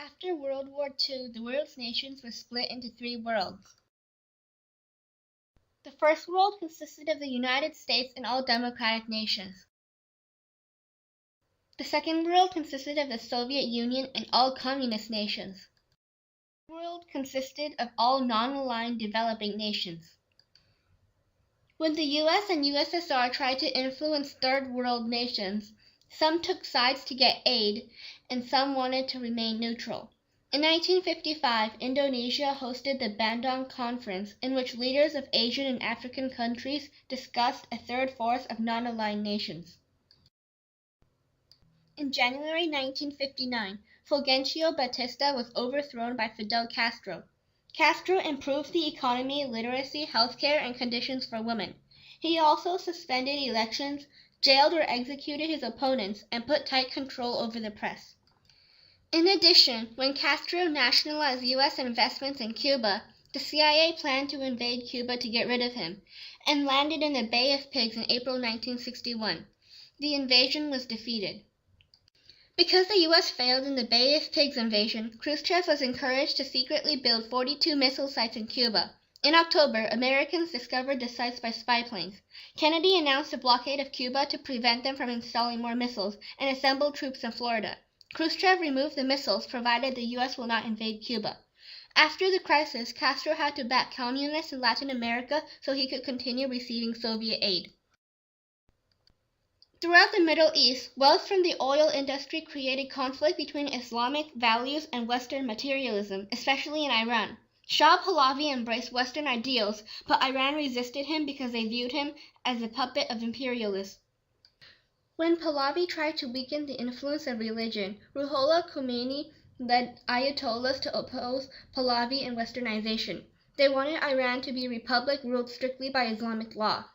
After World War II, the world's nations were split into three worlds. The first world consisted of the United States and all democratic nations. The second world consisted of the Soviet Union and all communist nations. The third world consisted of all non-aligned developing nations. When the US and USSR tried to influence third world nations, some took sides to get aid, and some wanted to remain neutral. In 1955, Indonesia hosted the Bandung Conference, in which leaders of Asian and African countries discussed a third force of non-aligned nations. In January 1959, Fulgencio Batista was overthrown by Fidel Castro. Castro improved the economy, literacy, healthcare, and conditions for women. He also suspended elections, jailed or executed his opponents, and put tight control over the press. In addition, when Castro nationalized U.S. investments in Cuba, the CIA planned to invade Cuba to get rid of him, and landed in the Bay of Pigs in April 1961. The invasion was defeated. Because the U.S. failed in the Bay of Pigs invasion, Khrushchev was encouraged to secretly build 42 missile sites in Cuba. In October, Americans discovered the sites by spy planes. Kennedy announced a blockade of Cuba to prevent them from installing more missiles, and assembled troops in Florida. Khrushchev removed the missiles, provided the U.S. will not invade Cuba. After the crisis, Castro had to back communists in Latin America so he could continue receiving Soviet aid. Throughout the Middle East, wealth from the oil industry created conflict between Islamic values and Western materialism, especially in Iran. Shah Pahlavi embraced Western ideals, but Iran resisted him because they viewed him as a puppet of imperialists. When Pahlavi tried to weaken the influence of religion, Ruhollah Khomeini led Ayatollahs to oppose Pahlavi and Westernization. They wanted Iran to be a republic ruled strictly by Islamic law.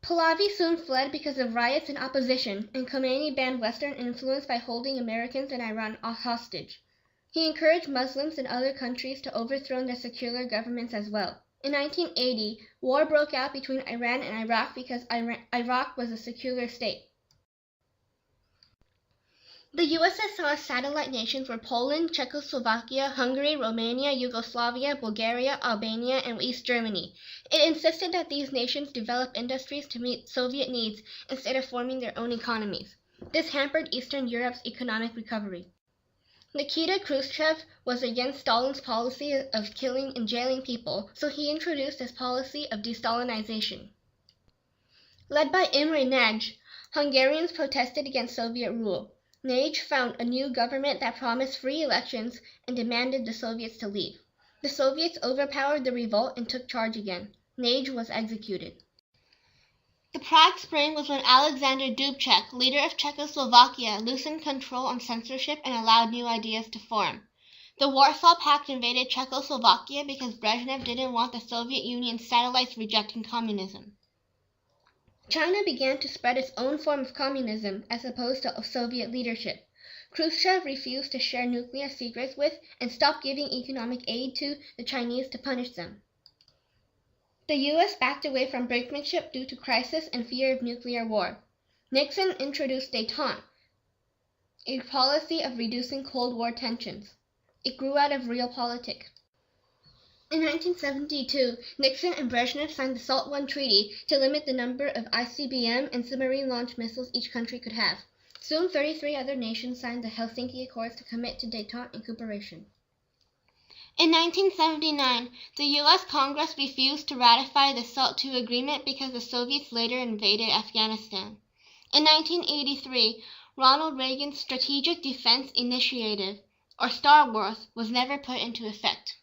Pahlavi soon fled because of riots and opposition, and Khomeini banned Western influence by holding Americans and Iran hostage. He encouraged Muslims in other countries to overthrow their secular governments as well. In 1980, war broke out between Iran and Iraq because Iraq was a secular state. The USSR satellite nations were Poland, Czechoslovakia, Hungary, Romania, Yugoslavia, Bulgaria, Albania, and East Germany. It insisted that these nations develop industries to meet Soviet needs instead of forming their own economies. This hampered Eastern Europe's economic recovery. Nikita Khrushchev was against Stalin's policy of killing and jailing people, so he introduced his policy of de-Stalinization. Led by Imre Nagy, Hungarians protested against Soviet rule. Nagy found a new government that promised free elections and demanded the Soviets to leave. The Soviets overpowered the revolt and took charge again. Nagy was executed. The Prague Spring was when Alexander Dubček, leader of Czechoslovakia, loosened control on censorship and allowed new ideas to form. The Warsaw Pact invaded Czechoslovakia because Brezhnev didn't want the Soviet Union's satellites rejecting communism. China began to spread its own form of communism as opposed to Soviet leadership. Khrushchev refused to share nuclear secrets with and stopped giving economic aid to the Chinese to punish them. The U.S. backed away from brinkmanship due to crisis and fear of nuclear war. Nixon introduced détente, a policy of reducing Cold War tensions. It grew out of realpolitik. In 1972, Nixon and Brezhnev signed the SALT I Treaty to limit the number of ICBM and submarine-launched missiles each country could have. Soon, 33 other nations signed the Helsinki Accords to commit to détente and cooperation. In 1979, the U.S. Congress refused to ratify the SALT II agreement because the Soviets later invaded Afghanistan. In 1983, Ronald Reagan's Strategic Defense Initiative, or Star Wars, was never put into effect.